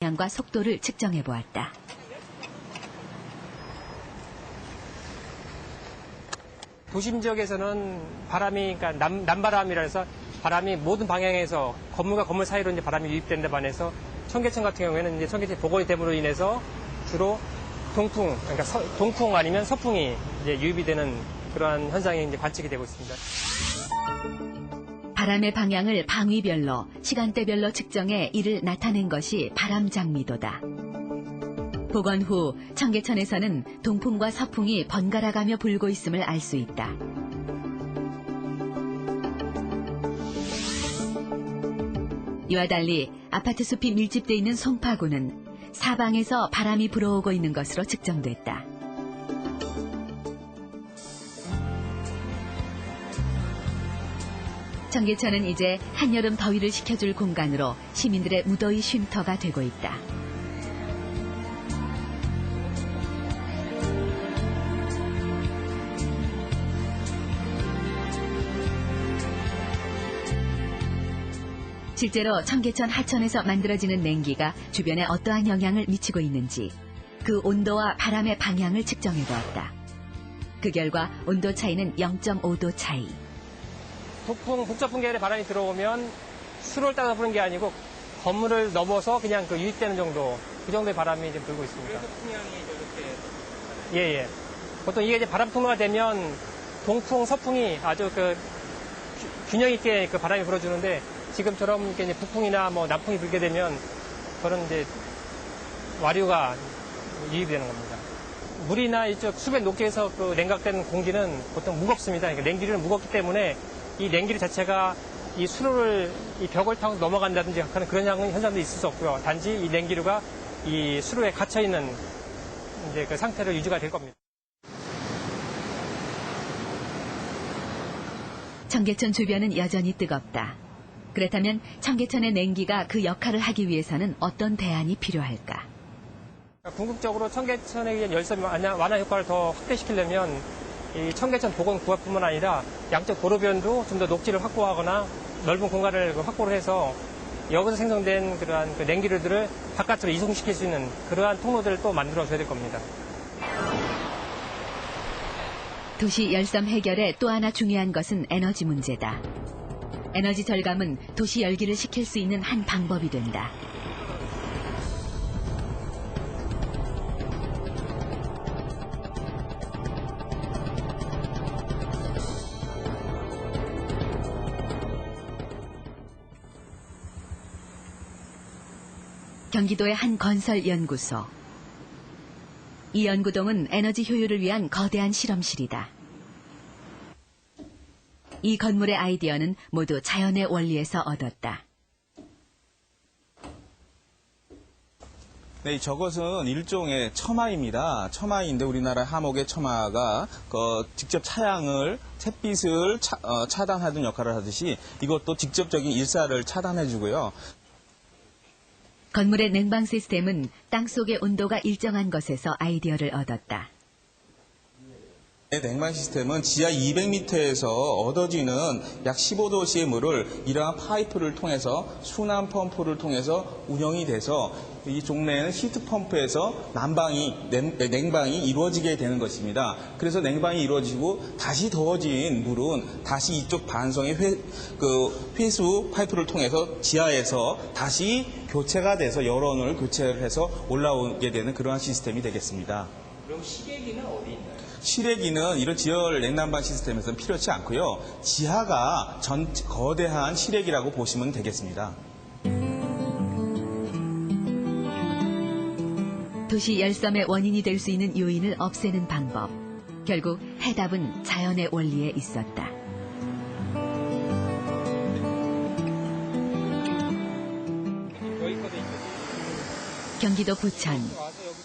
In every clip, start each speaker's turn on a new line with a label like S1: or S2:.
S1: 방향과 속도를 측정해 보았다.
S2: 도심 지역에서는 바람이, 그러니까 남바람이라 해서 바람이 모든 방향에서 건물과 건물 사이로 이제 바람이 유입되는 데 반해서 청계천 같은 경우에는 이제 청계천 복원이 됨으로 인해서 주로 동풍, 그러니까 동풍 아니면 서풍이 이제 유입이 되는 그러한 현상이 이제 관측이 되고 있습니다.
S1: 바람의 방향을 방위별로, 시간대별로 측정해 이를 나타낸 것이 바람장미도다. 복원 후 청계천에서는 동풍과 서풍이 번갈아가며 불고 있음을 알 수 있다. 이와 달리 아파트 숲이 밀집돼 있는 송파구는 사방에서 바람이 불어오고 있는 것으로 측정됐다. 청계천은 이제 한여름 더위를 식혀줄 공간으로 시민들의 무더위 쉼터가 되고 있다. 실제로 청계천 하천에서 만들어지는 냉기가 주변에 어떠한 영향을 미치고 있는지 그 온도와 바람의 방향을 측정해 보았다. 그 결과 온도 차이는 0.5도 차이.
S2: 북저풍 계열의 바람이 들어오면 수로를 따라 부는 게 아니고 건물을 넘어서 그냥 그 유입되는 정도, 그 정도의 바람이 이제 불고 있습니다.
S3: 그래서 풍향이 이렇게.
S2: 예. 보통 이게 이제 바람 통로가 되면 동풍, 서풍이 아주 그 균형 있게 그 바람이 불어주는데 지금처럼 이렇게 이제 북풍이나 뭐 남풍이 불게 되면 그런 이제 와류가 유입이 되는 겁니다. 물이나 이쪽 수백 높이에서 그 냉각된 공기는 보통 무겁습니다. 그러니까 냉기류는 무겁기 때문에 이 냉기류 자체가 이 수로를 이 벽을 타고 넘어간다든지 하는 그런 현상도 있을 수 없고요. 단지 이 냉기류가 이 수로에 갇혀 있는 이제 그 상태로 유지가 될 겁니다.
S1: 청계천 주변은 여전히 뜨겁다. 그렇다면 청계천의 냉기가 그 역할을 하기 위해서는 어떤 대안이 필요할까?
S2: 궁극적으로 청계천에 의한 열섬 완화 효과를 더 확대시키려면 이 청계천 복원 구합뿐만 아니라 양쪽 도로변도 좀 더 녹지를 확보하거나 넓은 공간을 확보를 해서 여기서 생성된 그러한 그 냉기류들을 바깥으로 이송시킬 수 있는 그러한 통로들을 또 만들어줘야 될 겁니다.
S1: 도시 열섬 해결에 또 하나 중요한 것은 에너지 문제다. 에너지 절감은 도시 열기를 식힐 수 있는 한 방법이 된다. 경기도의 한 건설 연구소. 이 연구동은 에너지 효율을 위한 거대한 실험실이다. 이 건물의 아이디어는 모두 자연의 원리에서 얻었다.
S4: 네, 저것은 일종의 처마입니다. 처마인데 우리나라 하목의 처마가 직접 차양을 햇빛을 차단하는 역할을 하듯이 이것도 직접적인 일사를 차단해주고요.
S1: 건물의 냉방 시스템은 땅속의 온도가 일정한 것에서 아이디어를 얻었다.
S4: 냉방 시스템은 지하 200m에서 얻어지는 약 15도씨의 물을 이러한 파이프를 통해서 순환 펌프를 통해서 운영이 돼서 이 종래에는 히트 펌프에서 냉방이 이루어지게 되는 것입니다. 그래서 냉방이 이루어지고 다시 더워진 물은 다시 이쪽 반성의 회수 파이프를 통해서 지하에서 다시 교체가 돼서 열원을 교체를 해서 올라오게 되는 그러한 시스템이 되겠습니다.
S3: 그럼 시계기는 어디 있나요?
S4: 실외기는 이런 지열 냉난방 시스템에서는 필요치 않고요. 지하가 거대한 실외기라고 보시면 되겠습니다.
S1: 도시 열섬의 원인이 될 수 있는 요인을 없애는 방법. 결국 해답은 자연의 원리에 있었다. 경기도 부천.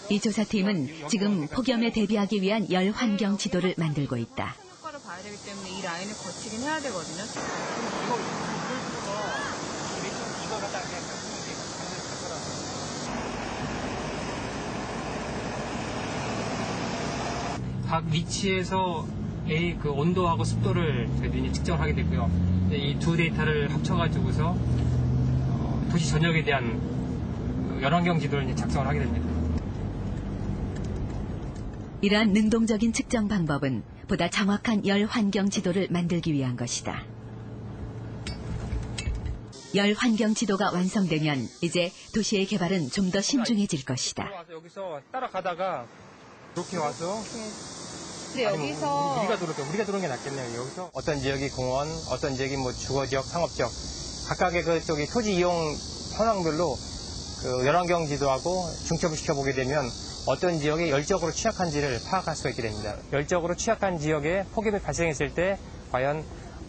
S1: 이 조사팀은 지금 폭염에 대비하기 위한 열 환경 지도를 만들고 있다.
S5: 효과를 봐야 되기 때문에 이 라인을 거치긴 해야 되거든요.
S2: 각 위치에서의 그 온도하고 습도를 저희들이 측정을 하게 되고요. 이 두 데이터를 합쳐가지고서 도시 전역에 대한 열환경 지도를 이제 작성을 하게 됩니다.
S1: 이러한 능동적인 측정 방법은 보다 정확한 열 환경 지도를 만들기 위한 것이다. 열 환경 지도가 완성되면 이제 도시의 개발은 좀 더 신중해질 것이다.
S2: 여기서 따라가다가 이렇게 와서
S5: 근데 여기서
S2: 우리가 들어오는 게 낫겠네요. 여기서 어떤 지역이 공원, 어떤 지역이 뭐 주거지역, 상업지역 각각의 그쪽이 토지 이용 현황별로 그 열환경 지도하고 중첩을 시켜보게 되면 어떤 지역이 열적으로 취약한지를 파악할 수가 있게 됩니다. 열적으로 취약한 지역에 폭염이 발생했을 때 과연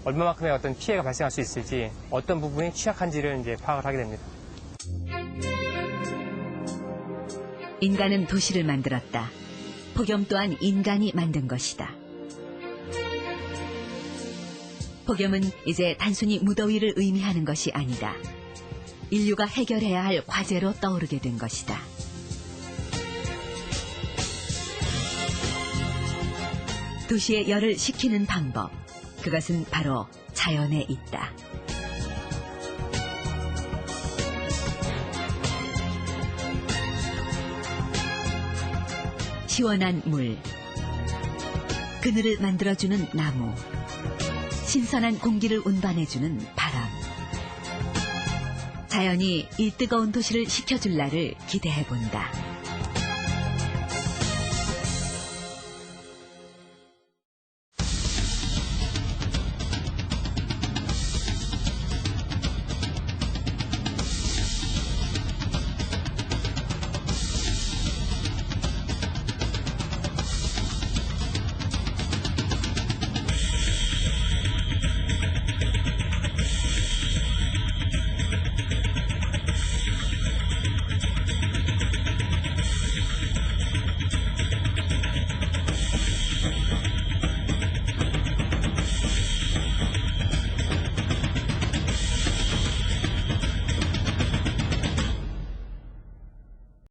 S2: 얼마만큼의 어떤 피해가 발생할 수 있을지, 어떤 부분이 취약한지를 이제 파악을 하게 됩니다.
S1: 인간은 도시를 만들었다. 폭염 또한 인간이 만든 것이다. 폭염은 이제 단순히 무더위를 의미하는 것이 아니다. 인류가 해결해야 할 과제로 떠오르게 된 것이다. 도시의 열을 식히는 방법, 그것은 바로 자연에 있다. 시원한 물, 그늘을 만들어주는 나무, 신선한 공기를 운반해주는 바람. 자연이 이 뜨거운 도시를 식혀줄 날을 기대해본다.